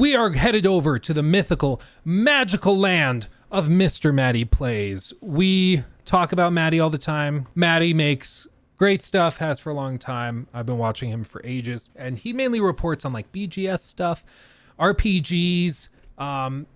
we are headed over to the mythical, magical land of Mr. Matty Plays. We talk about Matty all the time. Matty makes great stuff, has for a long time. I've been watching him for ages, and he mainly reports on like BGS stuff, RPGs,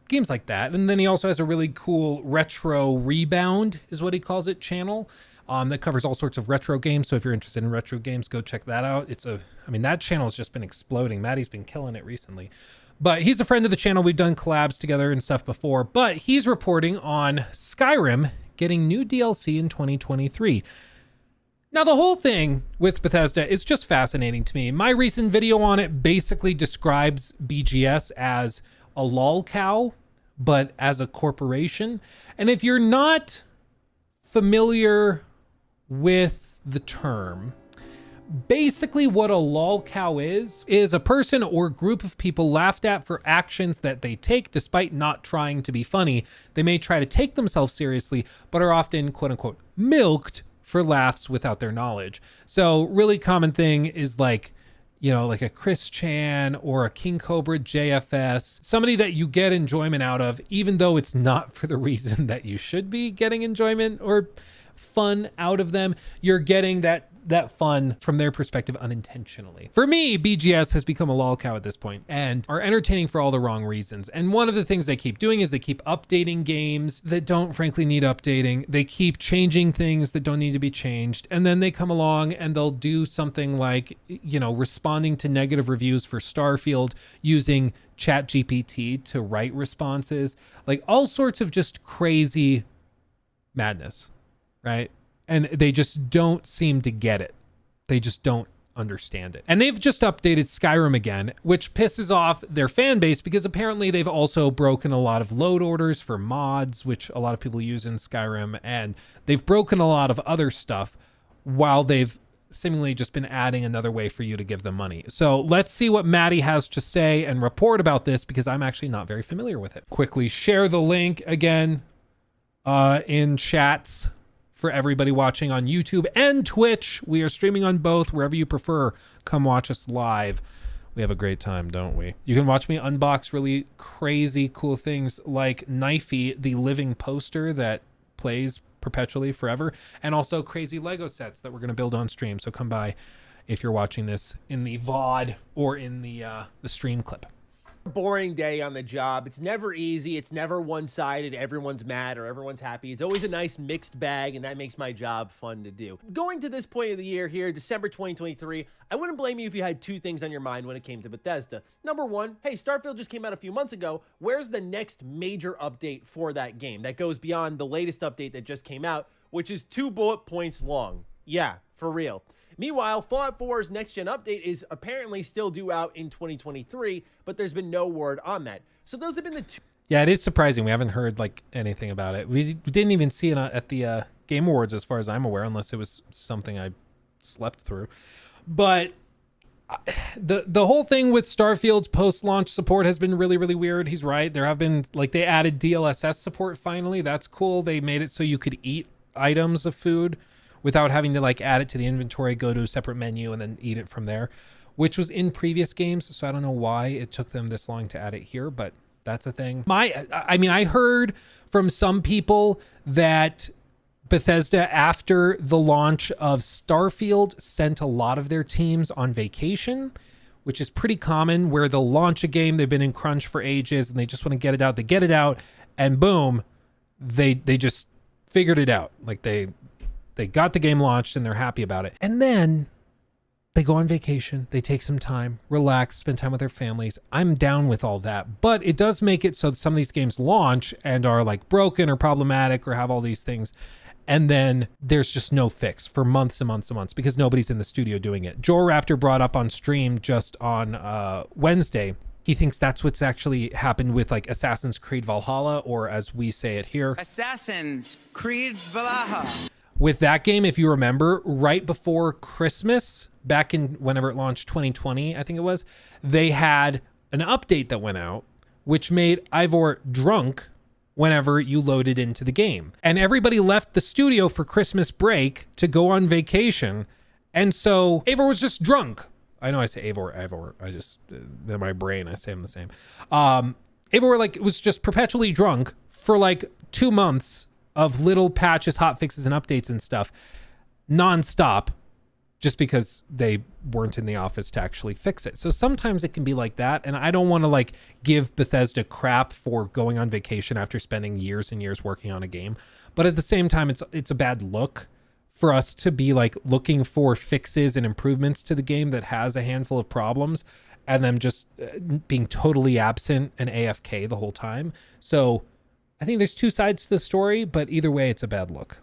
games like that. And then he also has a really cool retro rebound is what he calls it channel that covers all sorts of retro games. So if you're interested in retro games, go check that out. That channel has just been exploding. Matty's been killing it recently. But he's a friend of the channel. We've done collabs together and stuff before, but he's reporting on Skyrim getting new DLC in 2023. Now, the whole thing with Bethesda is just fascinating to me. My recent video on it basically describes BGS as a lol cow, but as a corporation. And if you're not familiar with the term, basically what a lol cow is a person or group of people laughed at for actions that they take despite not trying to be funny. They may try to take themselves seriously, but are often quote unquote milked for laughs without their knowledge. So really common thing is like, you know, like a Chris Chan or a King Cobra JFS, somebody that you get enjoyment out of, even though it's not for the reason that you should be getting enjoyment or fun out of them. You're getting that fun from their perspective unintentionally. For me, BGS has become a lol cow at this point and are entertaining for all the wrong reasons. And one of the things they keep doing is they keep updating games that don't frankly need updating. They keep changing things that don't need to be changed. And then they come along and they'll do something like, you know, responding to negative reviews for Starfield using ChatGPT to write responses, like all sorts of just crazy madness, right? And they just don't seem to get it. They just don't understand it. And they've just updated Skyrim again, which pisses off their fan base because apparently they've also broken a lot of load orders for mods, which a lot of people use in Skyrim. And they've broken a lot of other stuff while they've seemingly just been adding another way for you to give them money. So let's see what Matty has to say and report about this because I'm actually not very familiar with it. Quickly share the link again in chats for everybody watching on YouTube and Twitch. We are streaming on both, wherever you prefer. Come watch us live. We have a great time, don't we? You can watch me unbox really crazy cool things like Knifey, the living poster that plays perpetually forever, and also crazy Lego sets that we're going to build on stream. So come by if you're watching this in the VOD or in the stream clip. Boring day on the job. It's never easy. It's never one-sided. Everyone's mad or everyone's happy. It's always a nice mixed bag, and that makes my job fun to do. Going to this point of the year here, December 2023, I wouldn't blame you if you had two things on your mind when it came to Bethesda. Number one, hey, Starfield just came out a few months ago. Where's the next major update for that game that goes beyond the latest update that just came out, which is 2 bullet points long? Yeah, for real. Meanwhile, Fallout 4's next-gen update is apparently still due out in 2023, but there's been no word on that. So those have been the two. Yeah, it is surprising. We haven't heard like anything about it. We didn't even see it at the Game Awards as far as I'm aware, unless it was something I slept through. But the whole thing with Starfield's post-launch support has been really, really weird. He's right. There have been, like, they added DLSS support finally. That's cool. They made it so you could eat items of food without having to like add it to the inventory, go to a separate menu and then eat it from there, which was in previous games. So I don't know why it took them this long to add it here, but that's a thing. I heard from some people that Bethesda, after the launch of Starfield, sent a lot of their teams on vacation, which is pretty common, where they'll launch a game, they've been in crunch for ages and they just want to get it out. They get it out and boom, they just figured it out. Like they got the game launched and they're happy about it. And then they go on vacation, they take some time, relax, spend time with their families. I'm down with all that, but it does make it so that some of these games launch and are like broken or problematic or have all these things. And then there's just no fix for months and months and months because nobody's in the studio doing it. Joe Raptor brought up on stream just on Wednesday. He thinks that's what's actually happened with like Assassin's Creed Valhalla, or as we say it here, Assassin's Creed Valhalla. With that game, if you remember, right before Christmas, back in whenever it launched, 2020, I think it was, they had an update that went out, which made Ivor drunk whenever you loaded into the game. And everybody left the studio for Christmas break to go on vacation. And so Ivor was just drunk. I know I say Eivor. I just, in my brain, I say them the same. Eivor, like, was just perpetually drunk for like 2 months of little patches, hot fixes, and updates and stuff, nonstop, just because they weren't in the office to actually fix it. So sometimes it can be like that. And I don't want to like give Bethesda crap for going on vacation after spending years and years working on a game. But at the same time, it's a bad look for us to be like looking for fixes and improvements to the game that has a handful of problems and them just being totally absent and AFK the whole time. So I think there's two sides to the story, but either way, it's a bad look.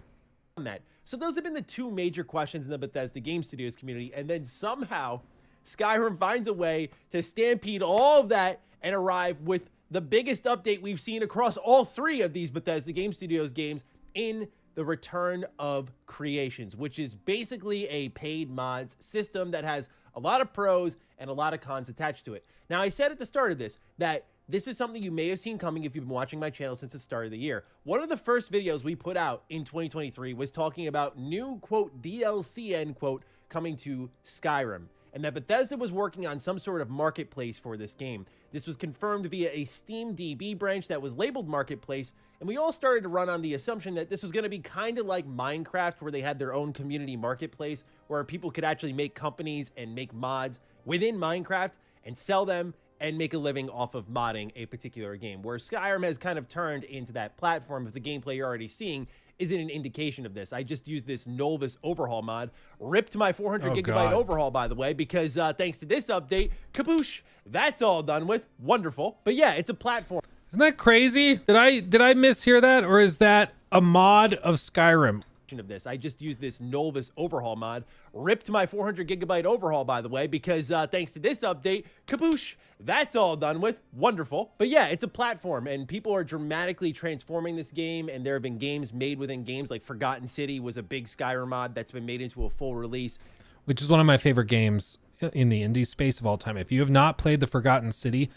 So those have been the two major questions in the Bethesda Game Studios community. And then somehow Skyrim finds a way to stampede all of that and arrive with the biggest update we've seen across all three of these Bethesda Game Studios games in the Return of Creations, which is basically a paid mods system that has a lot of pros and a lot of cons attached to it. Now, I said at the start of this that this is something you may have seen coming if you've been watching my channel since the start of the year. One of the first videos we put out in 2023 was talking about new, quote, DLC, end quote, coming to Skyrim, and that Bethesda was working on some sort of marketplace for this game. This was confirmed via a Steam DB branch that was labeled Marketplace, and we all started to run on the assumption that this was going to be kind of like Minecraft, where they had their own community marketplace, where people could actually make companies and make mods within Minecraft and sell them and make a living off of modding a particular game, where Skyrim has kind of turned into that platform. If the gameplay you're already seeing isn't an indication of this. I just used this Nolvis overhaul mod, ripped my 400 gigabyte overhaul, by the way, because thanks to this update, kaboosh, that's all done with. Wonderful. But yeah, it's a platform. Isn't that crazy? Did I mishear that? Or is that a mod of Skyrim? Of this. I just used this Nolvis overhaul mod, ripped my 400 gigabyte overhaul, by the way, because thanks to this update, kaboosh, that's all done with. Wonderful. But yeah, it's a platform, and people are dramatically transforming this game, and there have been games made within games, like Forgotten City was a big Skyrim mod that's been made into a full release. Which is one of my favorite games in the indie space of all time. If you have not played the Forgotten City,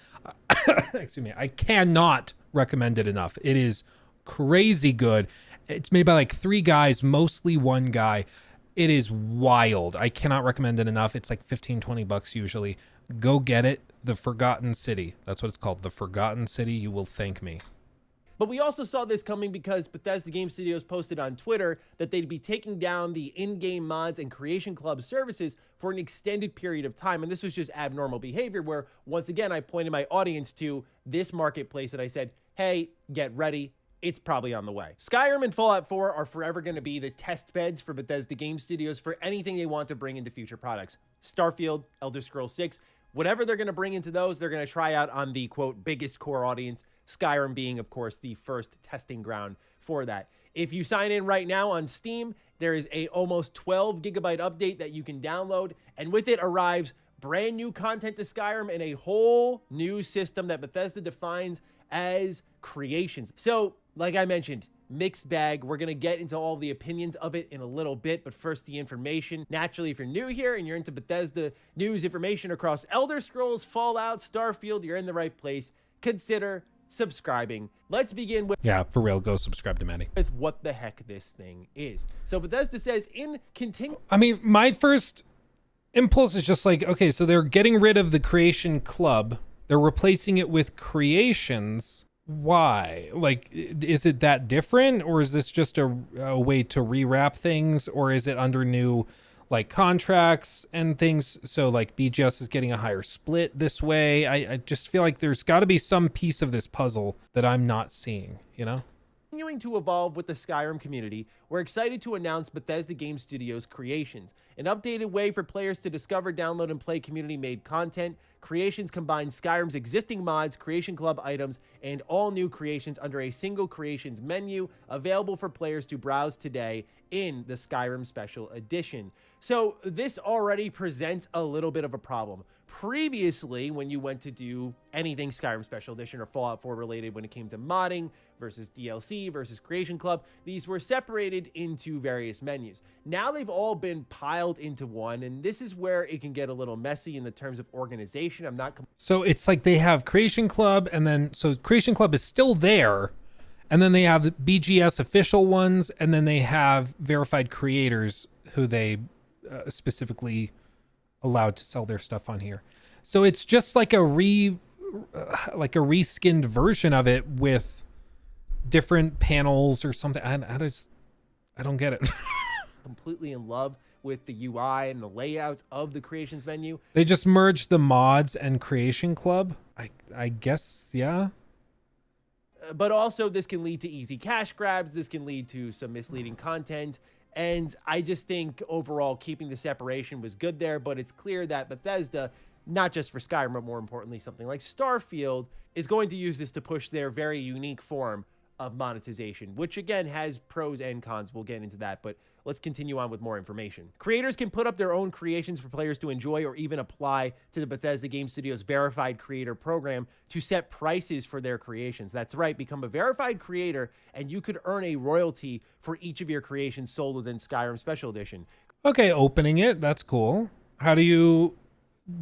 excuse me, I cannot recommend it enough. It is crazy good. It's made by like 3 guys, mostly one guy. It is wild. I cannot recommend it enough. It's like 15, 20 bucks usually. Go get it. The Forgotten City. That's what it's called. The Forgotten City. You will thank me. But we also saw this coming because Bethesda Game Studios posted on Twitter that they'd be taking down the in-game mods and Creation Club services for an extended period of time. And this was just abnormal behavior where, once again, I pointed my audience to this marketplace and I said, hey, get ready. It's probably on the way. Skyrim and Fallout 4 are forever going to be the test beds for Bethesda Game Studios for anything they want to bring into future products. Starfield, Elder Scrolls 6, whatever they're going to bring into those, they're going to try out on the, quote, biggest core audience, Skyrim being, of course, the first testing ground for that. If you sign in right now on Steam, there is a almost 12 gigabyte update that you can download, and with it arrives brand new content to Skyrim and a whole new system that Bethesda defines as creations. So, like I mentioned, mixed bag. We're going to get into all the opinions of it in a little bit, but first the information. Naturally, if you're new here and you're into Bethesda news information across Elder Scrolls, Fallout, Starfield, you're in the right place. Consider subscribing. Let's begin with... Yeah, for real, go subscribe to Matty. ...with what the heck this thing is. So Bethesda says in continue... I mean, my first impulse is just like, okay, so they're getting rid of the Creation Club. They're replacing it with Creations. Why? Like, is it that different, or is this just a way to rewrap things, or is it under new like contracts and things? So like BGS is getting a higher split this way. I just feel like there's got to be some piece of this puzzle that I'm not seeing, you know? Continuing to evolve with the Skyrim community, we're excited to announce Bethesda Game Studios Creations, an updated way for players to discover, download, and play community-made content. Creations combines Skyrim's existing mods, Creation Club items, and all new creations under a single Creations menu, available for players to browse today in the Skyrim Special Edition. So this already presents a little bit of a problem. Previously, when you went to do anything Skyrim Special Edition or Fallout 4 related, when it came to modding versus DLC versus Creation Club, these were separated into various menus. Now they've all been piled into one, and this is where it can get a little messy in the terms of organization. I'm not... So it's like they have Creation Club, and then, so Creation Club is still there, and then they have the BGS official ones, and then they have verified creators who they specifically allowed to sell their stuff on here. So it's just like a reskinned version of it with different panels or something. I don't get it. Completely in love with the UI and the layouts of the creations menu. They just merged the mods and creation club. I guess, yeah. But also this can lead to easy cash grabs. This can lead to some misleading content. And I just think overall keeping the separation was good there, but it's clear that Bethesda, not just for Skyrim, but more importantly, something like Starfield, is going to use this to push their very unique form of monetization, which again has pros and cons. We'll get into that, but let's continue on with more information. Creators can put up their own creations for players to enjoy or even apply to the Bethesda Game Studios verified creator program to set prices for their creations. That's right, become a verified creator and you could earn a royalty for each of your creations sold within Skyrim Special Edition. Okay, opening it, that's cool. How do you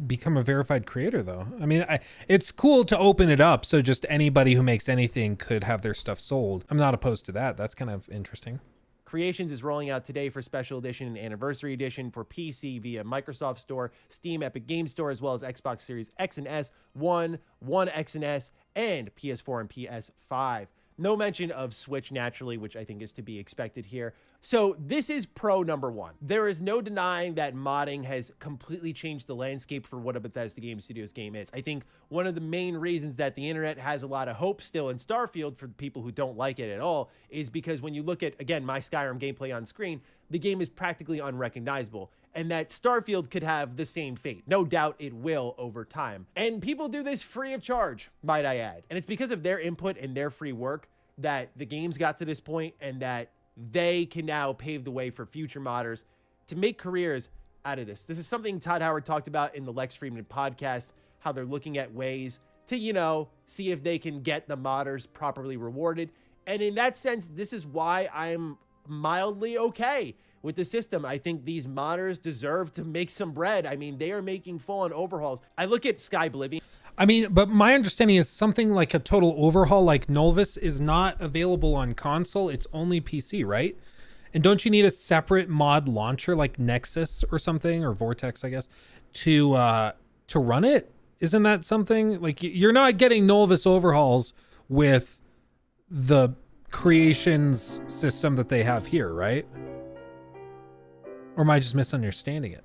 become a verified creator though? I mean, it's cool to open it up so just anybody who makes anything could have their stuff sold. I'm not opposed to that. That's kind of interesting. Creations is rolling out today for Special Edition and Anniversary Edition for PC via Microsoft Store, Steam, Epic Game Store, as well as Xbox Series X and S, One X and S, and PS4 and PS5. No mention of Switch, naturally, which I think is to be expected here. So this is pro number one. There is no denying that modding has completely changed the landscape for what a Bethesda Game Studios game is. I think one of the main reasons that the internet has a lot of hope still in Starfield for people who don't like it at all is because when you look at, again, my Skyrim gameplay on screen, the game is practically unrecognizable. And that Starfield could have the same fate. No doubt it will over time. And people do this free of charge, might I add. And it's because of their input and their free work that the games got to this point and that they can now pave the way for future modders to make careers out of this. This is something Todd Howard talked about in the Lex Friedman podcast, how they're looking at ways to, you know, see if they can get the modders properly rewarded. And in that sense, this is why I'm mildly okay with the system. I think these modders deserve to make some bread. I mean, they are making full-on overhauls. I look at Sky Oblivion. I mean, but my understanding is something like a total overhaul like Nulvis is not available on console. It's only PC, right? And don't you need a separate mod launcher like Nexus or something, or Vortex, I guess, to run it? Isn't that something like you're not getting Nulvis overhauls with the creations system that they have here, right? Or am I just misunderstanding it?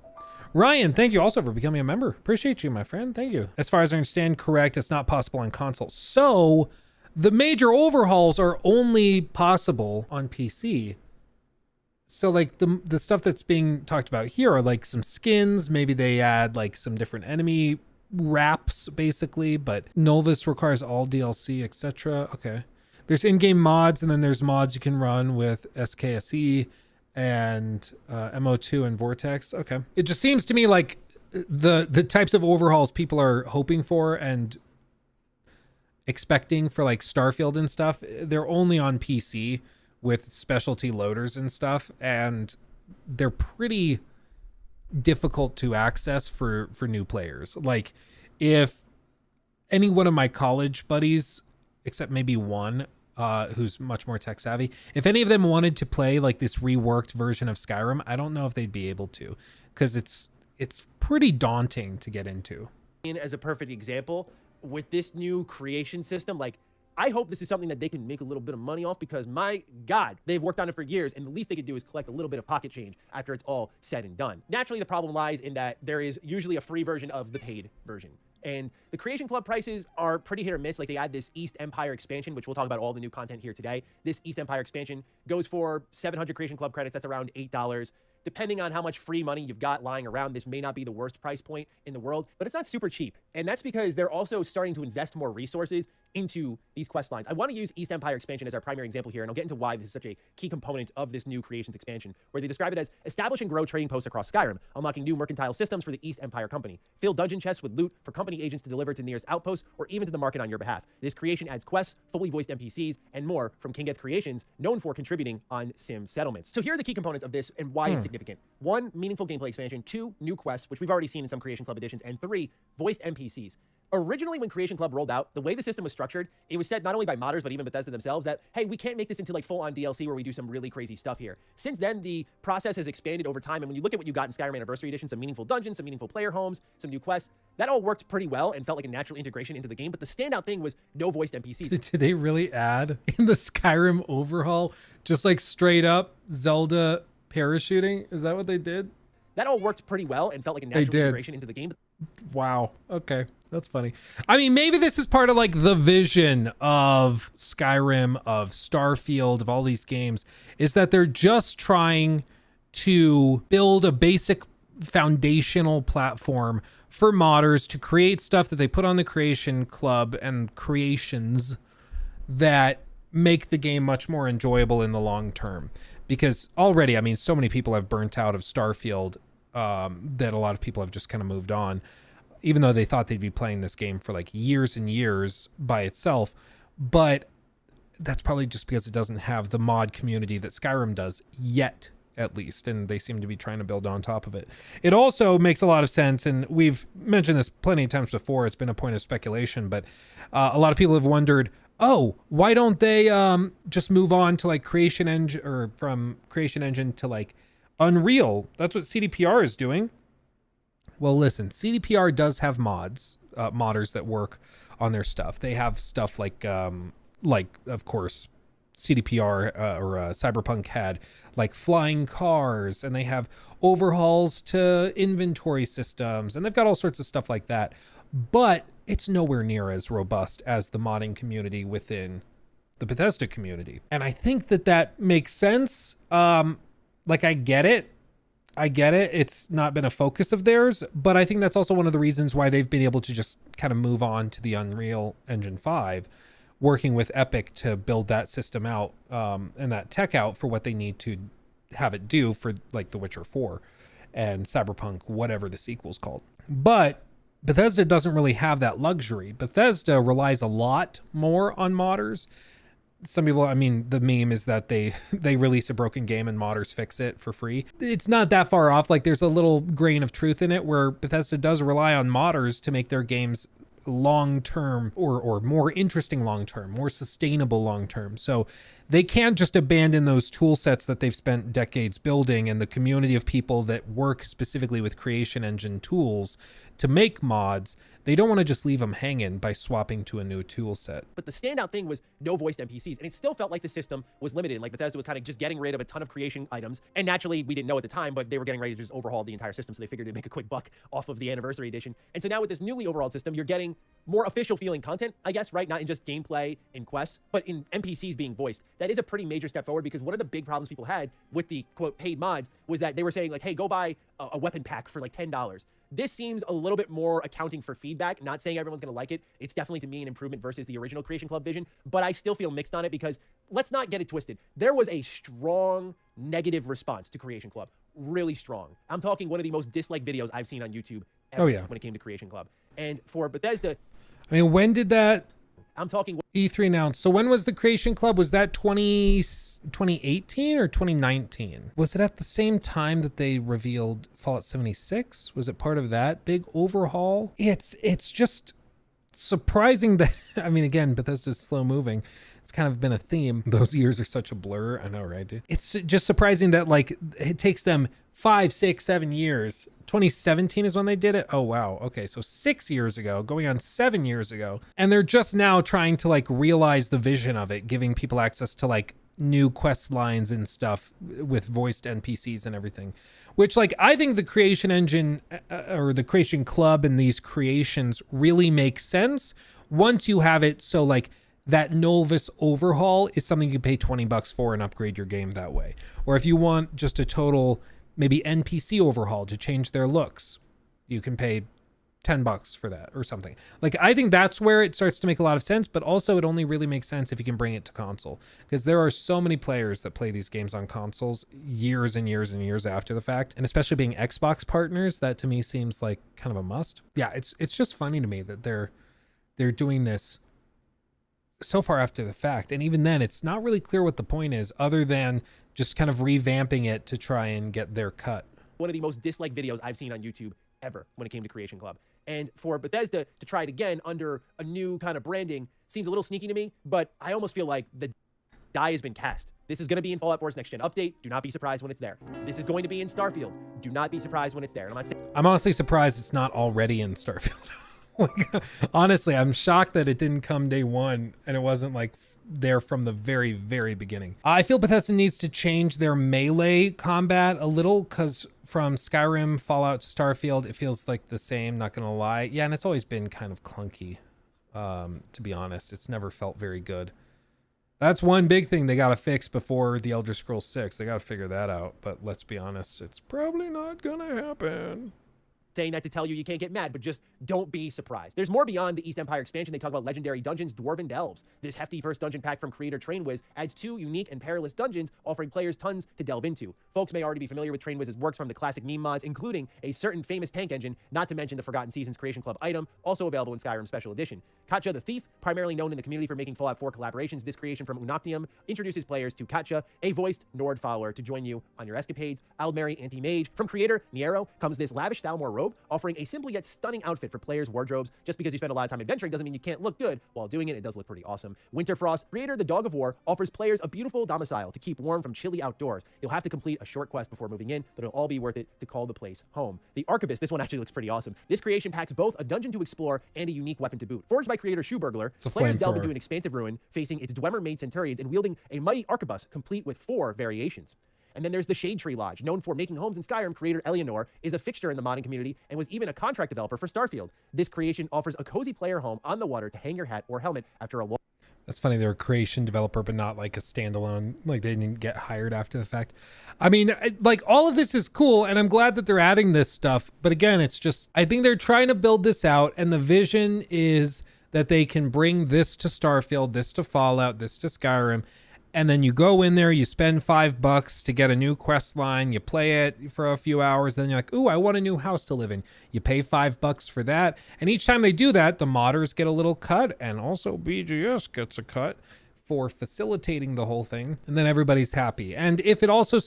Ryan, thank you also for becoming a member. Appreciate you, my friend. Thank you. As far as I understand, correct, it's not possible on console. So the major overhauls are only possible on PC. So like the stuff that's being talked about here are like some skins. Maybe they add like some different enemy wraps basically, but Nulvis requires all DLC, etc. Okay. There's in-game mods, and then there's mods you can run with SKSE and MO2 and Vortex. Okay. It just seems to me like the types of overhauls people are hoping for and expecting for like Starfield and stuff, they're only on PC with specialty loaders and stuff, and they're pretty difficult to access for new players. Like if any one of my college buddies, except maybe one, who's much more tech savvy, if any of them wanted to play like this reworked version of Skyrim, I don't know if they'd be able to, because it's pretty daunting to get into. As a perfect example, with this new creation system, like I hope this is something that they can make a little bit of money off, because my God, they've worked on it for years, and the least they could do is collect a little bit of pocket change after it's all said and done. Naturally, the problem lies in that there is usually a free version of the paid version. And the Creation Club prices are pretty hit or miss. Like they add this East Empire expansion, which we'll talk about all the new content here today. This East Empire expansion goes for 700 Creation Club credits. That's around $8. Depending on how much free money you've got lying around, this may not be the worst price point in the world, but it's not super cheap. And that's because they're also starting to invest more resources into these quest lines. I want to use East Empire expansion as our primary example here, and I'll get into why this is such a key component of this new Creations expansion, where they describe it as establish and grow trading posts across Skyrim, unlocking new mercantile systems for the East Empire Company, fill dungeon chests with loot for company agents to deliver to the nearest outposts or even to the market on your behalf. This creation adds quests, fully voiced NPCs, and more from Kingeth Creations, known for contributing on sim settlements. So here are the key components of this and why it's significant. 1, meaningful gameplay expansion. 2, new quests, which we've already seen in some Creation Club editions. And 3, voiced NPCs. Originally, when Creation Club rolled out, the way the system was structured, it was said not only by modders, but even Bethesda themselves that, hey, we can't make this into like full-on DLC where we do some really crazy stuff here. Since then, the process has expanded over time. And when you look at what you got in Skyrim Anniversary Edition, some meaningful dungeons, some meaningful player homes, some new quests, that all worked pretty well and felt like a natural integration into the game. But the standout thing was no voiced NPCs. Did they really add in the Skyrim overhaul, just like straight up Zelda parachuting? Is that what they did? That all worked pretty well and felt like a natural integration into the game. Wow. Okay. That's funny. I mean, maybe this is part of like the vision of Skyrim, of Starfield, of all these games, is that they're just trying to build a basic foundational platform for modders to create stuff that they put on the Creation Club and creations that make the game much more enjoyable in the long term. Because already, I mean, so many people have burnt out of Starfield that a lot of people have just kind of moved on, even though they thought they'd be playing this game for like years and years by itself. But that's probably just because it doesn't have the mod community that Skyrim does yet, at least. And they seem to be trying to build on top of it. It also makes a lot of sense. And we've mentioned this plenty of times before. It's been a point of speculation, but a lot of people have wondered, oh, why don't they just move on to like Creation Engine, or from Creation Engine to like Unreal? That's what CDPR is doing. Well, listen, CDPR does have modders that work on their stuff. They have stuff like of course, CDPR or Cyberpunk had like flying cars, and they have overhauls to inventory systems, and they've got all sorts of stuff like that. But it's nowhere near as robust as the modding community within the Bethesda community. And I think that makes sense. Like, I get it. It's not been a focus of theirs, but I think that's also one of the reasons why they've been able to just kind of move on to the Unreal Engine 5, working with Epic to build that system out and that tech out for what they need to have it do for like The Witcher 4 and Cyberpunk, whatever the sequel's called. But Bethesda doesn't really have that luxury. Bethesda relies a lot more on modders. Some people, I mean, the meme is that they release a broken game and modders fix it for free. It's not that far off. Like, there's a little grain of truth in it where Bethesda does rely on modders to make their games long-term or more interesting long-term, more sustainable long-term. So they can't just abandon those tool sets that they've spent decades building and the community of people that work specifically with Creation Engine tools to make mods. They don't want to just leave them hanging by swapping to a new tool set. But the standout thing was no voiced NPCs. And it still felt like the system was limited. Like Bethesda was kind of just getting rid of a ton of creation items. And naturally, we didn't know at the time, but they were getting ready to just overhaul the entire system. So they figured they'd make a quick buck off of the Anniversary Edition. And so now with this newly overhauled system, you're getting more official feeling content, I guess, right? Not in just gameplay and quests, but in NPCs being voiced. That is a pretty major step forward, because one of the big problems people had with the quote paid mods was that they were saying like, hey, go buy a weapon pack for like $10. This seems a little bit more accounting for feedback. Not saying everyone's going to like it. It's definitely, to me, an improvement versus the original Creation Club vision, but I still feel mixed on it, because let's not get it twisted. There was a strong negative response to Creation Club. Really strong. I'm talking one of the most disliked videos I've seen on YouTube ever when it came to Creation Club. And for Bethesda, I mean, when did that I'm talking E3 announced? So when was the Creation Club? Was that 2018 or 2019? Was it at the same time that they revealed Fallout 76? Was it part of that big overhaul? It's just surprising that, I mean, again, Bethesda's slow moving. It's kind of been a theme. Those years are such a blur. I know, right, dude? It's just surprising that like it takes them 5, 6, 7 years. 2017 is when they did it. Oh, wow. Okay. So 6 years ago, going on 7 years ago. And they're just now trying to like realize the vision of it, giving people access to like new quest lines and stuff with voiced NPCs and everything, which like, I think the Creation Engine or the Creation Club and these creations really make sense once you have it. So like that novice overhaul is something you can pay $20 for and upgrade your game that way. Or if you want just a total maybe NPC overhaul to change their looks, you can pay $10 for that or something. Like, I think that's where it starts to make a lot of sense, but also it only really makes sense if you can bring it to console, because there are so many players that play these games on consoles years and years and years after the fact, and especially being Xbox partners, that to me seems like kind of a must. Yeah, it's just funny to me that they're doing this so far after the fact, and even then it's not really clear what the point is, other than just kind of revamping it to try and get their cut. One of the most disliked videos I've seen on YouTube ever when it came to Creation Club. And for Bethesda to try it again under a new kind of branding seems a little sneaky to me, but I almost feel like the die has been cast. This is going to be in Fallout 4's next gen update. Do not be surprised when it's there. This is going to be in Starfield. Do not be surprised when it's there. And I'm not saying I'm honestly surprised it's not already in Starfield. Like, honestly, I'm shocked that it didn't come day one and it wasn't like there from the very, very beginning. I feel Bethesda needs to change their melee combat a little, because from Skyrim, Fallout to Starfield, it feels like the same, not gonna lie. Yeah, and it's always been kind of clunky, to be honest. It's never felt very good. That's one big thing they gotta fix before the Elder Scrolls 6. They gotta figure that out, but let's be honest, it's probably not gonna happen. saying that to tell you can't get mad, but just don't be surprised. There's more beyond the East Empire expansion. They talk about legendary dungeons, Dwarven Delves. This hefty first dungeon pack from creator TrainWiz adds 2 unique and perilous dungeons, offering players tons to delve into. Folks may already be familiar with TrainWiz's works from the classic meme mods, including a certain famous tank engine, not to mention the Forgotten Seasons Creation Club item, also available in Skyrim Special Edition. Katja the Thief, primarily known in the community for making Fallout 4 collaborations, this creation from Unoctium introduces players to Katja, a voiced Nord follower, to join you on your escapades. Aldmeri Anti-Mage. From creator Niero comes this lavish Thalmor robe, offering a simple yet stunning outfit for players' wardrobes. Just because you spend a lot of time adventuring doesn't mean you can't look good while doing it. It does look pretty awesome. Winterfrost, creator the Dog of War, offers players a beautiful domicile to keep warm from chilly outdoors. You'll have to complete a short quest before moving in, but it'll all be worth it to call the place home. The Arquebus, this one actually looks pretty awesome. This creation packs both a dungeon to explore and a unique weapon to boot. Forged by creator Shoeburglar, players delve into an expansive ruin, facing its Dwemer-made Centurions and wielding a mighty arquebus complete with 4 variations. And then there's the Shade Tree Lodge. Known for making homes in Skyrim, creator Eleanor is a fixture in the modding community and was even a contract developer for Starfield. This creation offers a cozy player home on the water to hang your hat or helmet after a long... That's funny. They're a creation developer, but not like a standalone, like they didn't get hired after the fact. I mean, like all of this is cool and I'm glad that they're adding this stuff. But again, it's just, I think they're trying to build this out and the vision is that they can bring this to Starfield, this to Fallout, this to Skyrim. And then you go in there, you spend $5 to get a new quest line, you play it for a few hours, then you're like, ooh, I want a new house to live in. You pay $5 for that. And each time they do that, the modders get a little cut, and also BGS gets a cut for facilitating the whole thing. And then everybody's happy. And if it also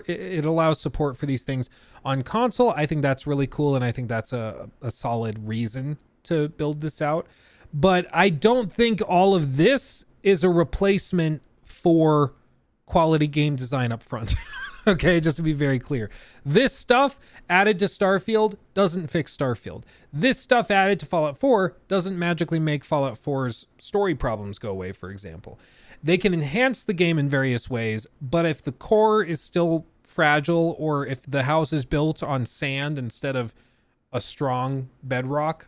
it allows support for these things on console, I think that's really cool. And I think that's a solid reason to build this out. But I don't think all of this is a replacement for quality game design up front. Okay, just to be very clear. This stuff added to Starfield doesn't fix Starfield. This stuff added to Fallout 4 doesn't magically make Fallout 4's story problems go away, for example. They can enhance the game in various ways, but if the core is still fragile or if the house is built on sand instead of a strong bedrock,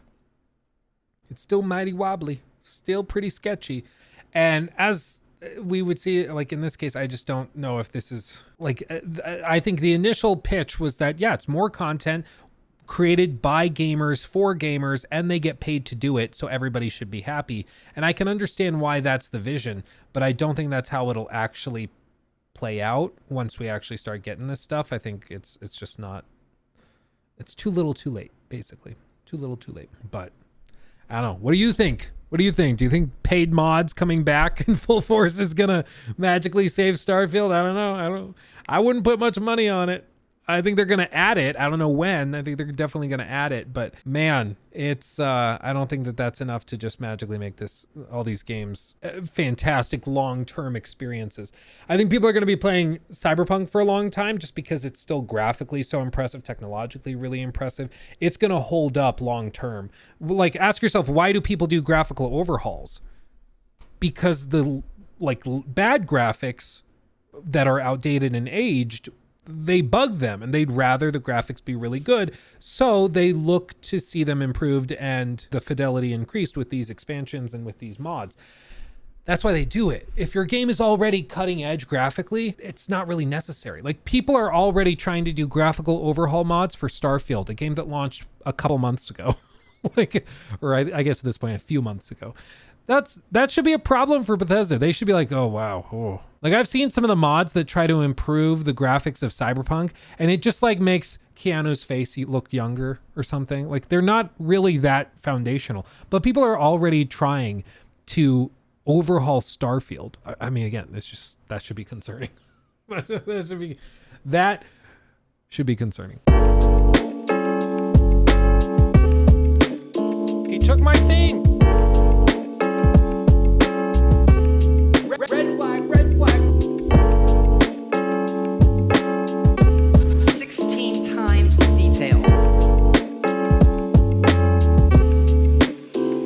it's still mighty wobbly, still pretty sketchy. And as we would see, like in this case, I just don't know if this is like, I think the initial pitch was that, yeah, it's more content created by gamers for gamers and they get paid to do it. So everybody should be happy. And I can understand why that's the vision, but I don't think that's how it'll actually play out once we actually start getting this stuff. I think it's just not, it's too little too late, basically. Too little too late. But I don't know. What do you think? What do you think? Do you think paid mods coming back in full force is gonna magically save Starfield? I don't know. I wouldn't put much money on it. I think they're gonna add it. I don't know when. I think they're definitely gonna add it. But man, it's I don't think that that's enough to just magically make all these games fantastic long-term experiences. I think people are gonna be playing Cyberpunk for a long time just because it's still graphically so impressive, technologically really impressive. It's gonna hold up long-term. Like, ask yourself, why do people do graphical overhauls? Because the bad graphics that are outdated and aged, they bug them and they'd rather the graphics be really good. So they look to see them improved and the fidelity increased with these expansions and with these mods. That's why they do it. If your game is already cutting edge graphically, it's not really necessary. Like, people are already trying to do graphical overhaul mods for Starfield, a game that launched a couple months ago. Or I guess at this point, a few months ago. That should be a problem for Bethesda. They should be like, oh, wow. Oh. Like, I've seen some of the mods that try to improve the graphics of Cyberpunk, and it just like makes Keanu's face look younger or something. Like, they're not really that foundational, but people are already trying to overhaul Starfield. I mean, again, that should be concerning. that should be concerning. He took my thing.